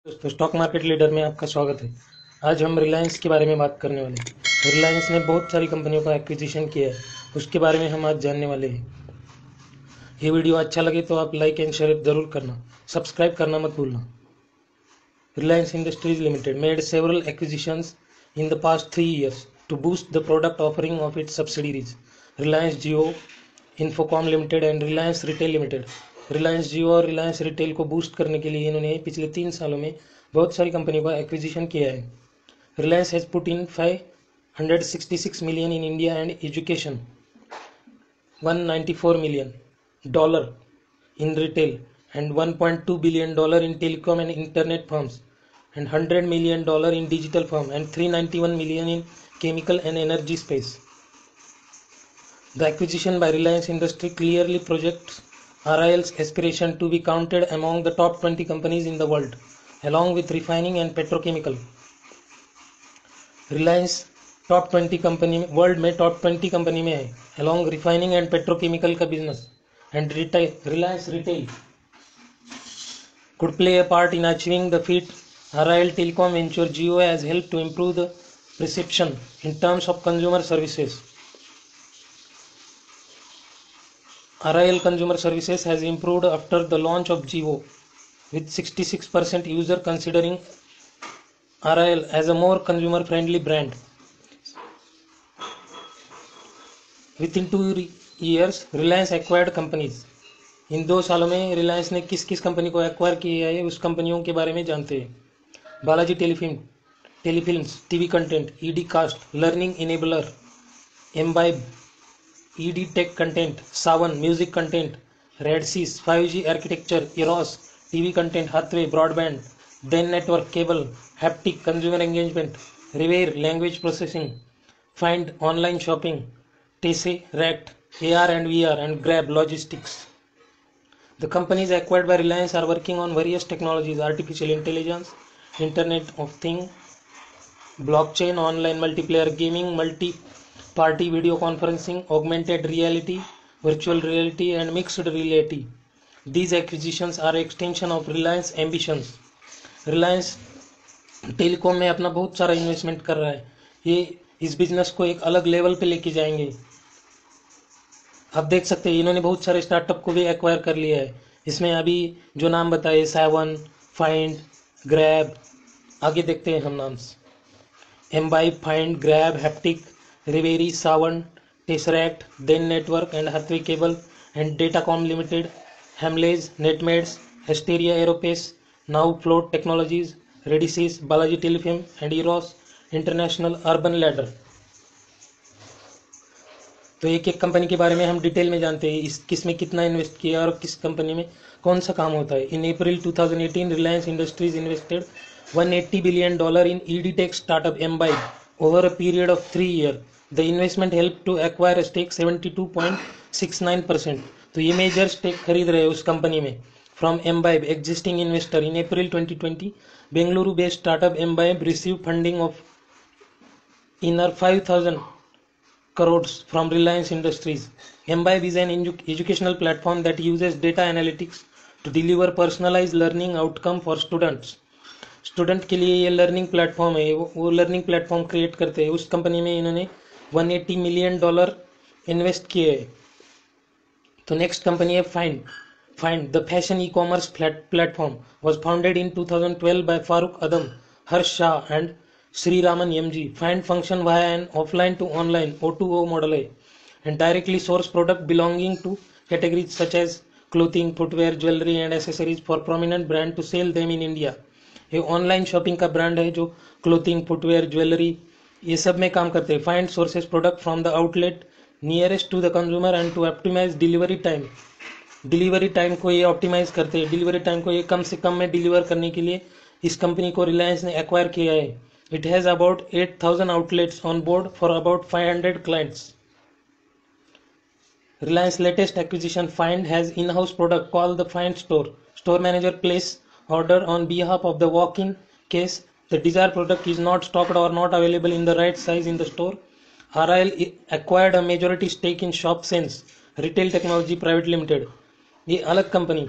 दोस्तों, stock market leader में आपका स्वागत है। आज हम रिलायंस के बारे में बात करने वाले हैं। रिलायंस ने बहुत सारी कंपनियों का एक्विजिशन किया है, उसके बारे में हम आज जानने वाले हैं। ये वीडियो अच्छा लगे तो आप लाइक एंड शेयर जरूर करना, सब्सक्राइब करना मत भूलना। Reliance Industries Limited made several acquisitions in the past 3 years to boost the product offering of its subsidiaries, Reliance Jio, Infocom Limited and Reliance Retail Limited. Reliance जियो और रिलायंस रिटेल को boost करने के लिए इन्होंने पिछले 3 सालों में बहुत सारी कंपनियों का एक्विजिशन किया है। Reliance has put in 566 million in India and education, $194 million in retail, and $1.2 billion in telecom and internet firms, and $100 million in digital firm, and $391 million in chemical and energy space. The acquisition by Reliance Industries clearly projects RIL's aspiration to be counted among the top 20 companies in the world, along with refining and petrochemical. Reliance top 20 company में, world में top 20 company में है, along refining and petrochemical का business and retail. Reliance Retail could play a part in achieving the feat. RIL Telecom venture Jio has helped to improve the perception in terms of consumer services. RIL Consumer Services has improved after the launch of Jio, with 66% user considering RIL as a more consumer friendly brand. Within 2 years, Reliance acquired companies. इन 2 सालों में रिलायंस ने किस किस company को acquire किया है उस कंपनियों के बारे में जानते हैं। Balaji telefilms, TV content, edcast, learning enabler, Embibe, edtech content, Saavn music content, Radisys, 5G architecture, Eros TV content, Hathway broadband, then network cable, haptic consumer engagement, Reverie language processing, Fynd online shopping, Tesseract AR and VR, and Grab Logistics. The companies acquired by Reliance are working on various technologies: artificial intelligence, Internet of Things, blockchain, online multiplayer gaming, multi-party video conferencing, augmented reality, virtual reality, and mixed reality. These acquisitions are extension of Reliance ambitions. Reliance telecom में अपना बहुत सारा investment कर रहा है। ये इस business को एक अलग लेवल पे लेके जाएंगे। आप देख सकते हैं इन्होंने बहुत सारे स्टार्टअप को भी एक्वायर कर लिया है। इसमें अभी जो नाम बताए, सावन, फाइंड, ग्रैब, आगे देखते हैं हम नाम। Embibe, Fynd, grab, haptic, Reverie, Saavn, Tesseract, then network and Hathway cable and datacom limited, Hamleys, Netmeds, Asteria aerospace, now float technologies, Radisys, Balaji telefilm and Eros international, urban ladder. तो एक एक कंपनी के बारे में हम डिटेल में जानते हैं, इस किस में कितना इन्वेस्ट किया और किस कंपनी में कौन सा काम होता है। इन अप्रैल 2018, Reliance industries invested $180 billion in EdTech startup Embibe over a period of 3 years. The investment helped to acquire a stake 72.69%. तो ये मेजर स्टेक खरीद रहे हैं उस कंपनी में from Embibe existing investor. In April 2020, Bengaluru based startup Embibe received funding of INR 5,000 crores from Reliance Industries. Embibe is an educational platform that uses data analytics to deliver personalized learning outcome for students. Student के लिए ये learning platform है, वो learning platform create करते हैं। उस company में इन्होंने $180 million इन्वेस्ट किए हैं। तो नेक्स्ट कंपनी है Fynd the fashion e-commerce platform was founded in 2012 by Farooq Adam, Harsh Shah and Sriraman MG. Find function via an offline to online O2O model है and directly source product belonging to categories such as clothing, footwear, jewelry and accessories for prominent brand to sell them in India. ये online shopping का brand है जो clothing, footwear, jewellery ये सब में काम करते हैं। Fynd sources product from the outlet nearest to the consumer and to optimise delivery time. Delivery time को ये ऑप्टिमाइज करते हैं, डिलीवरी टाइम को ये कम से कम में डिलीवर करने के लिए इस कंपनी को रिलायंस ने एक्वायर किया है। It has about 8,000 outlets on board for about 500 clients. Reliance latest acquisition Find has in-house product called the Find Store. Store manager place order on behalf of the walk-in case the desired product is not stocked or not available in the right size in the store. RIL acquired a majority stake in ShopSense Retail Technology Private Limited. ये अलग company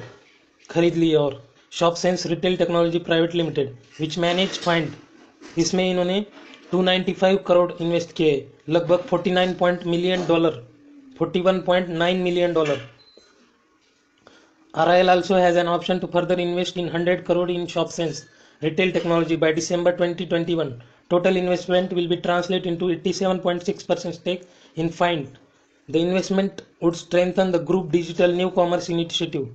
खरीद ली और Shopsense retail technology private limited which manage Fynd, इसमें इन्होंने 295 crore invest किए, लगभग 49 million dollar, 41.9 million dollar. RIL also has an option to further invest in 100 crore in ShopSense retail technology by December 2021. Total investment will be translated into 87.6% stake in Find. The investment would strengthen the group digital new commerce initiative.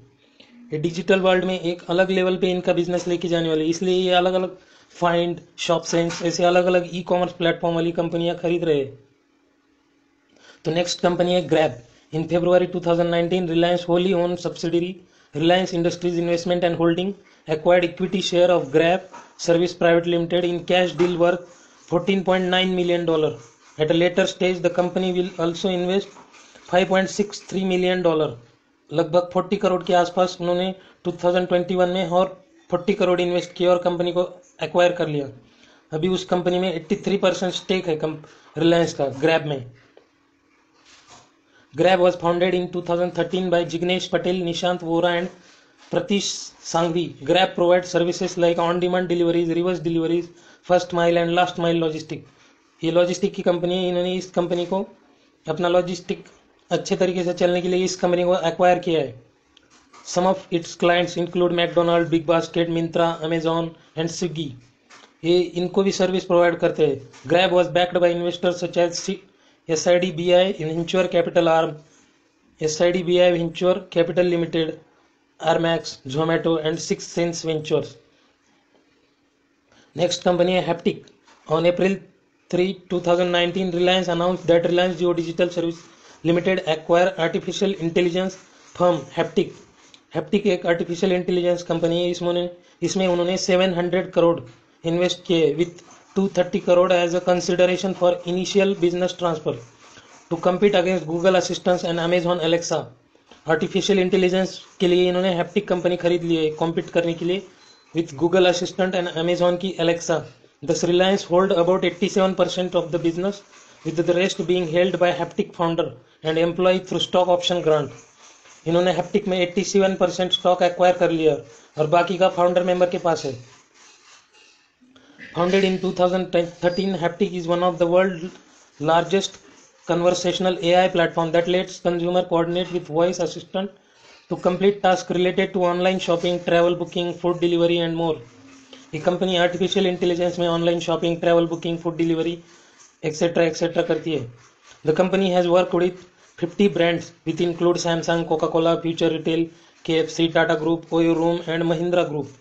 ये digital world में एक अलग level पे इनका business लेके जाने वाले, इसलिए ये अलग अलग फाइंड, शॉपसेंस ऐसे अलग अलग ई कॉमर्स प्लेटफॉर्म वाली कंपनियां खरीद रहे हैं. तो नेक्स्ट कंपनी है grab. In February 2019, Reliance wholly owned subsidiary Reliance Industries Investment and Holding acquired equity share of Grab Service Private Limited in cash deal worth $14.9 million. At a later stage, the company will also invest $5.63 million. लगभग 40 करोड़ के आसपास उन्होंने 2021 में और 40 crore invest किया और company को acquire कर लिया. अभी उस कंपनी में 83% स्टेक है रिलायंस का ग्रैब में. Grab was founded in 2013 by Jignesh Patel, Nishant Vora and Pratish Sanghvi. Grab provides services like on-demand deliveries, reverse deliveries, first mile and last mile logistic. ये लॉजिस्टिक की कंपनी है. इन्होंने इस company को अपना लॉजिस्टिक अच्छे तरीके से चलने के लिए इस कंपनी को एक्वायर किया है. Some of its clients include McDonald's, Big Basket, Myntra, Amazon and Swiggy. ये इनको भी सर्विस प्रोवाइड करते हैं. Grab was backed by investors such as SIDBI Venture Capital Arm, SIDBI Venture Capital Limited, Armax, Zomato and Sixth Sense Ventures. Next company है Haptik. On April 3, 2019, Reliance announced that Reliance Jio Digital Service Limited acquire artificial intelligence firm Haptik. Haptik एक artificial intelligence company है. इसमें उन्होंने 700 crore invest किए with 230 crore as a consideration for initial business transfer to compete against Google Assistant and Amazon Alexa. Artificial intelligence के लिए इन्होंने haptic company खरीद ली है कॉम्पीट करने के लिए with Google assistant and Amazon की Alexa. Thus Reliance hold about 87% of the business with the rest being held by Haptik founder and employee through stock option grant. इन्होंने हैप्टिक में 87% stock acquire कर लिया और बाकी का फाउंडर मेंबर के पास है. Founded in 2013, Haptik is one of the world's largest conversational AI platform that lets consumer coordinate with voice assistant to complete tasks related to online shopping, travel booking, food delivery and more. ये company artificial intelligence में online shopping, travel booking, food delivery etcetera करती है. The company has work with 50 brands which include Samsung, Coca-Cola, Future Retail, KFC, Tata Group, Oyo Room and Mahindra Group.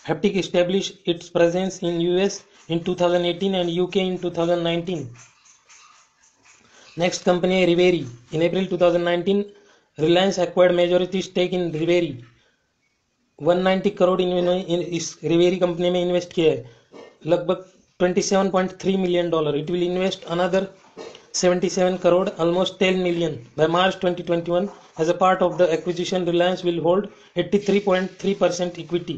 Haptik established its presence in US in 2018 and UK in 2019. Next company है Riveri. In April 2019, Reliance acquired majority stake in Riveri. 190 crore इस Riveri company में invest किया है, लगभग 27.3 million dollar. It will invest another 77 crore, almost 10 million. By March 2021, as a part of the acquisition, Reliance will hold 83.3% equity.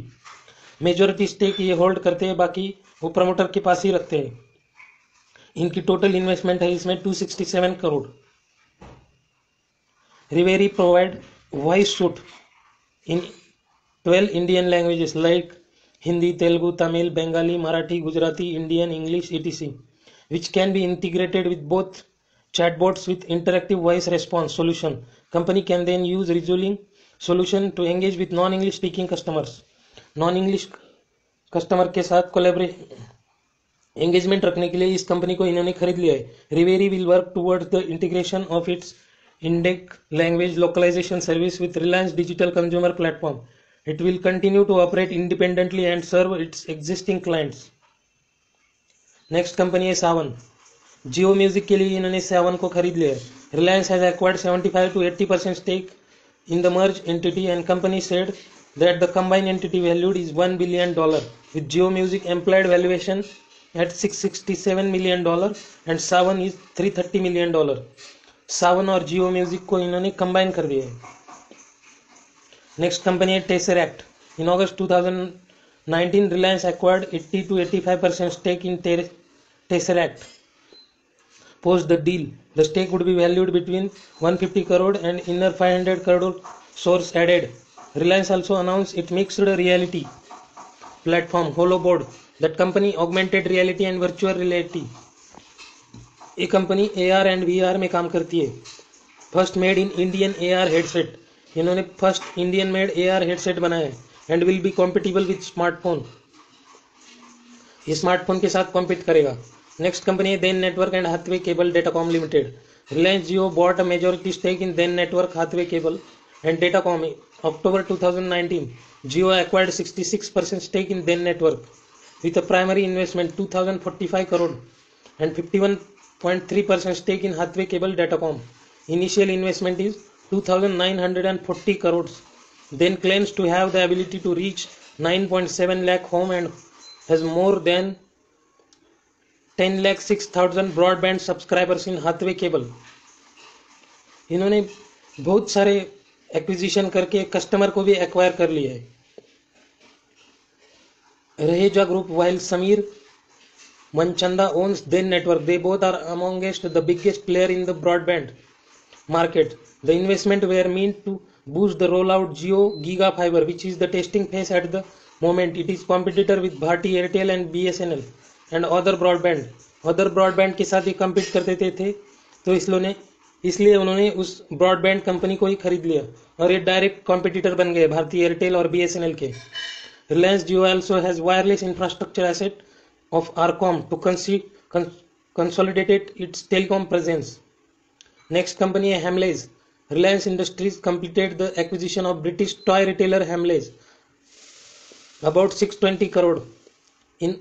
Majority stake ये hold करते हैं, बाकी वो प्रमोटर के पास ही रखते हैं. इनकी टोटल इन्वेस्टमेंट है इसमें 267 crore. Reverie provide voice suite in 12 Indian languages like Hindi, Telugu, Tamil, Bengali, Marathi, Gujarati, Indian, English, etc. which can be integrated with both chatbots with interactive voice response solution. Company can then use resolving solution to engage with non-English speaking customers. Non-English customer के साथ engagement रखने के लिए इस company को इन्होंने खरीद लिया है. Reverie will work towards the integration of its Indic language localisation service with Reliance digital consumer platform. It will continue to operate independently and serve its existing clients. Next company है सावन. जियो म्यूजिक के लिए इन्होंने सावन को खरीद लिया है. Reliance has acquired 75 to 80% stake in the merged entity and company said that the combined entity valued is $1 billion with Jio Music implied valuation at $667 million and Saavn is $330 million. सावन और जियो music को इन्होंने कंबाइन कर दिया है. Next company है tesseract. In August 2019 Reliance acquired 80 to 85% stake in Tesseract. Post the deal, the stake would be valued between 150 crore and inner 500 crore source added. Reliance also announced its mixed reality platform HoloBoard. That company augmented reality and virtual reality. ये company AR and VR में काम करती है. First made in Indian AR headset. इन्होंने first Indian made AR headset बनाया है and will be compatible with smartphone. ये smartphone के साथ कॉम्पीट करेगा. नेक्स्ट कंपनी है Den network and Hathway cable Datacom limited. Reliance Jio bought a majority stake in Den network Hathway cable and Datacom. October 2019, Jio acquired 66% stake in Then Network with a primary investment 2045 crore and 51.3% stake in Hathway Cable Datacom. Initial investment is 2940 crores. Then claims to have the ability to reach 9.7 lakh home and has more than 10 lakh 6,000 broadband subscribers in Hathway Cable. इन्होंने बहुत सारे acquisition करके customer को भी acquire कर लिया है. Raheja group while Samir Manchanda owns Then Network, they both are amongst the biggest player in the broadband market. The investment were meant to boost the rollout Jio Giga Fiber, which is the testing phase at the moment. It is competitor with Bharti Airtel and BSNL and other broadband. Other broadband के साथ ये compete करते थे तो इसलिए उन्होंने उस broadband company को ही खरीद लिया और ये डायरेक्ट कॉम्पिटिटर बन गए भारतीय एयरटेल और BSNL के. Reliance Jio also has wireless infrastructure asset of Arcom to consolidate its telecom presence. Next company है Hamleys. Reliance Industries completed the acquisition of British toy retailer Hamleys about 620 crore in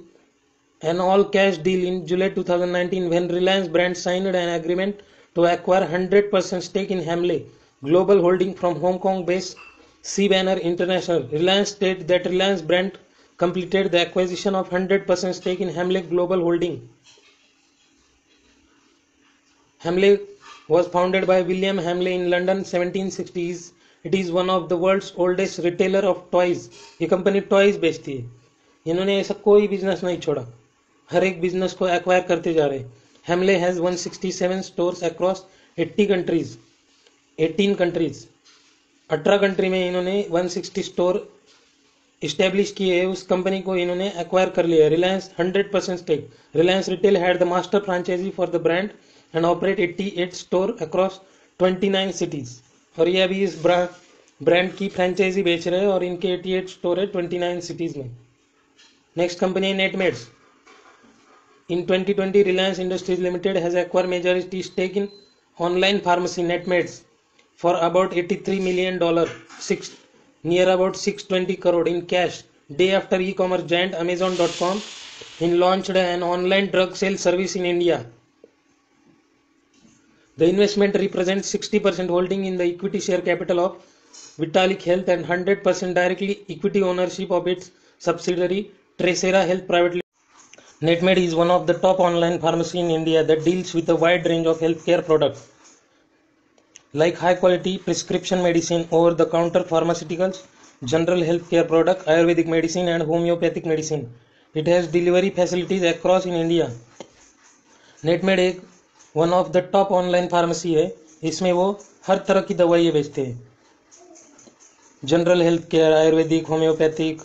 an all cash deal in July 2019 when Reliance brand signed an agreement to acquire 100% stake in Hamley Global Holding from Hong Kong based C-Banner International. Reliance stated that Reliance brand completed the acquisition of 100% stake in Hamley Global Holding. Hamley was founded by William Hamley in London 1760s. It is one of the world's oldest retailer of toys. ये company toys बेचती है. इन्होंने ऐसा कोई business नहीं छोड़ा, हर एक business को एक्वायर करते जा रहे. Hamley has 167 stores across 18 countries. 18 country में इन्होंने 160 स्टोर इस्टेब्लिश किए हैं. उस कंपनी को इन्होंने एक्वायर कर लिया. Reliance 100% stake. Reliance retail had the master franchise for the brand and operate 88 store across 29 cities. और ये अभी इस ब्रांड की फ्रेंचाइजी बेच रहे हैं और इनके 88 स्टोर है 29 सिटीज में. नेक्स्ट कंपनी है Netmeds. In 2020, Reliance Industries Limited has acquired majority stake in online pharmacy Netmeds for about $83 million, near about 620 crore in cash, day after e-commerce giant Amazon.com launched an online drug sale service in India. The investment represents 60% holding in the equity share capital of Vitalik Health and 100% directly equity ownership of its subsidiary Tresera Health Private Limited. Netmed is one of the top online pharmacy in India that deals with a wide range of healthcare products like high quality prescription medicine, over the counter pharmaceuticals, general healthcare product, Ayurvedic medicine and homeopathic medicine. It has delivery facilities across in India. Netmed एक one of the top online pharmacy है. इसमें वो हर तरह की दवाइयाँ बेचते हैं, general health care, ayurvedic, homeopathic,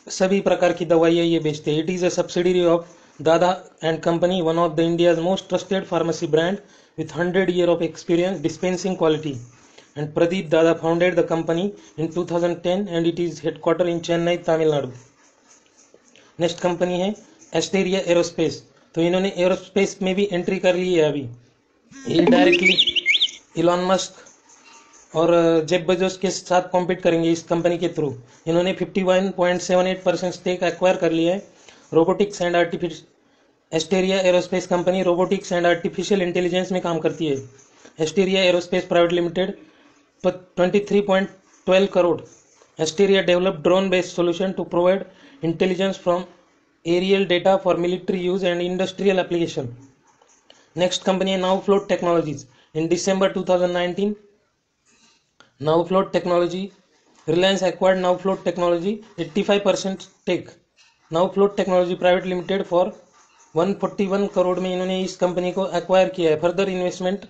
सभी प्रकार की दवाइयाँ ये बेचते हैं. It is a subsidiary of Dadha and company, one of the India's most trusted pharmacy brand with 100 years of experience dispensing quality. And Pradeep Dada founded the company in 2010 and it is headquartered in Chennai, Tamil Nadu. Next company है Asteria aerospace. तो इन्होंने aerospace में भी entry कर ली है. अभी ये directly Elon Musk और जेफ बेजोस के साथ कॉम्पीट करेंगे इस कंपनी के थ्रू. इन्होंने 51.78% स्टेक एक्वायर कर लिया है. Robotics and artificial Asteria aerospace company robotics and artificial intelligence में काम करती है. Asteria aerospace private limited 23.12 crore. Asteria develop drone based solution to provide intelligence from aerial data for military use and industrial application. Next company है NowFloats technologies. In December 2019, NowFloats technology, Reliance acquired NowFloats technology 85% stake. NowFloats technology private limited for 141 crore में इन्होंने इस company को acquire किया है. Further investment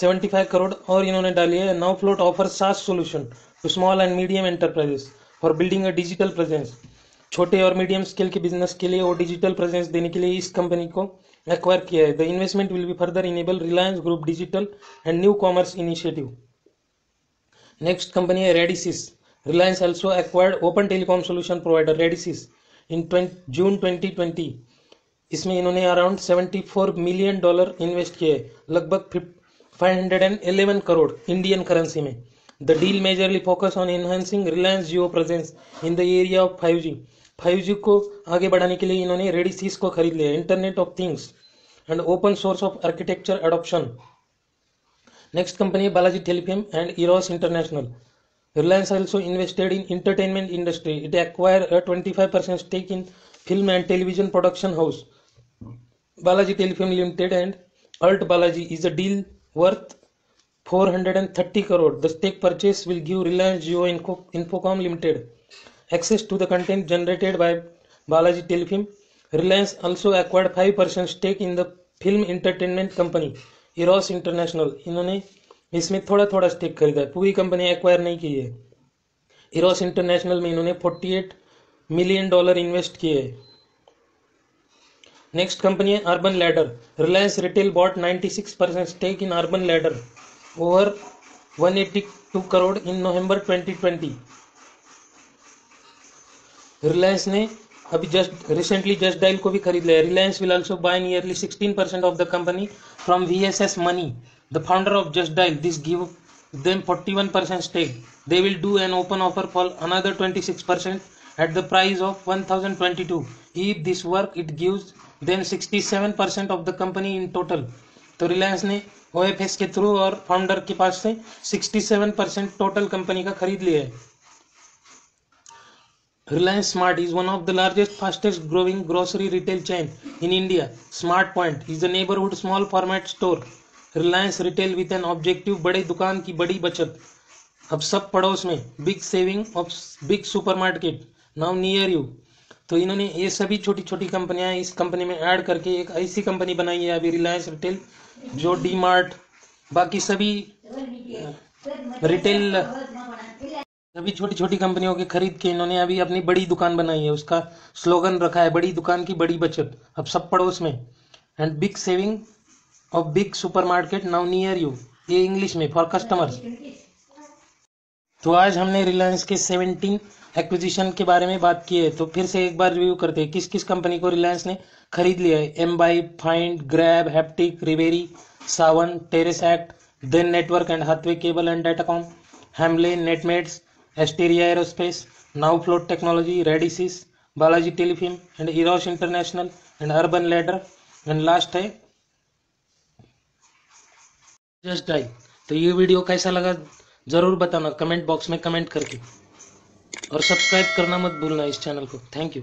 75 crore और इन्होंने डाली है. Now float offer SaaS solution to small and medium enterprises for building a digital presence. छोटे और मीडियम स्केल के बिजनेस के लिए और डिजिटल प्रेजेंस देने के लिए इस कंपनी को एक्वायर किया है। The investment will be further enable Reliance group digital and new commerce initiative. Next company है Radisys. Reliance also acquired open telecom solution provider Radisys in June 2020। इसमें इन्होंने अराउंड $74 मिलियन इन्वेस्ट किए, लगभग 511 crore Indian currency में। The deal majorly focus on enhancing Reliance Jio presence in the area of 5G। 5G को आगे बढ़ाने के लिए इन्होंने रेडिसिस को खरीद लिया। Internet of things and open source of architecture adoption. Next company है Balaji telefilm and Eros international. Reliance also invested in entertainment industry. It acquired a 25% stake in film and television production house Balaji Telefilm Limited and Alt Balaji is a deal worth 430 crore. The stake purchase will give Reliance Jio Infocom Limited access to the content generated by Balaji Telefilm. Reliance also acquired 5% stake in the film entertainment company Eros International. इन्होंने इसमें थोड़ा थोड़ा stake खरीदा है, पूरी company acquire नहीं की है। इरोस इंटरनेशनल में इन्होंने $48 मिलियन इन्वेस्ट किए हैं। नेक्स्ट कंपनी है urban ladder. Reliance retail bought 96% stake in urban ladder over 182 crore in November 2020। Reliance ने अभी रिसेंटली जस्ट डायल को भी खरीद लिया। Reliance will also buy nearly 16% of the company from VSS Mani, the founder of Just Dial. This give them 41% stake. They will do an open offer for another 26% at the price of 1022. If this work, it gives them 67% of the company in total. तो रिलायंस ने OFS के through और founder के पास से 67% total company का खरीद लिया है। Reliance Smart is one of the largest, fastest growing grocery retail chain in India. Smart Point is a neighborhood small format store. Reliance Retail with an objective, बड़े दुकान की बड़ी बचत, अब सब पड़ोस में, big saving of big supermarket now near you. तो इन्होंने ये सभी छोटी छोटी कंपनियां इस कंपनी में ऐड करके एक ऐसी कंपनी बनाई है अभी रिलायंस रिटेल, जो डी मार्ट बाकी सभी रिटेल सभी छोटी छोटी कंपनियों के खरीद के इन्होंने अभी अपनी बड़ी दुकान बनाई है। उसका स्लोगन रखा है बड़ी दुकान की बड़ी बचत, अब सब पड़ोस में, and big saving of big supermarket now near you, ये इंग्लिश में फॉर कस्टमर्स। तो आज हमने रिलायंस के 17 एक्विजिशन के बारे में बात की है। तो फिर से एक बार रिव्यू करते हैं किस किस कंपनी को रिलायंस ने खरीद लिया है। Embibe, Fynd, grab, haptic, Reverie, Saavn, Tesseract, Den network and Hathway cable and Datacom, Hamleys, Netmeds, Asteria aerospace, NowFloats technology, Radisys, Balaji telefilm and Eros international and urban ladder and last है Just Dial. तो ये video कैसा लगा जरूर बताना comment box में comment करके, और सब्सक्राइब करना मत भूलना इस चैनल को। Thank you.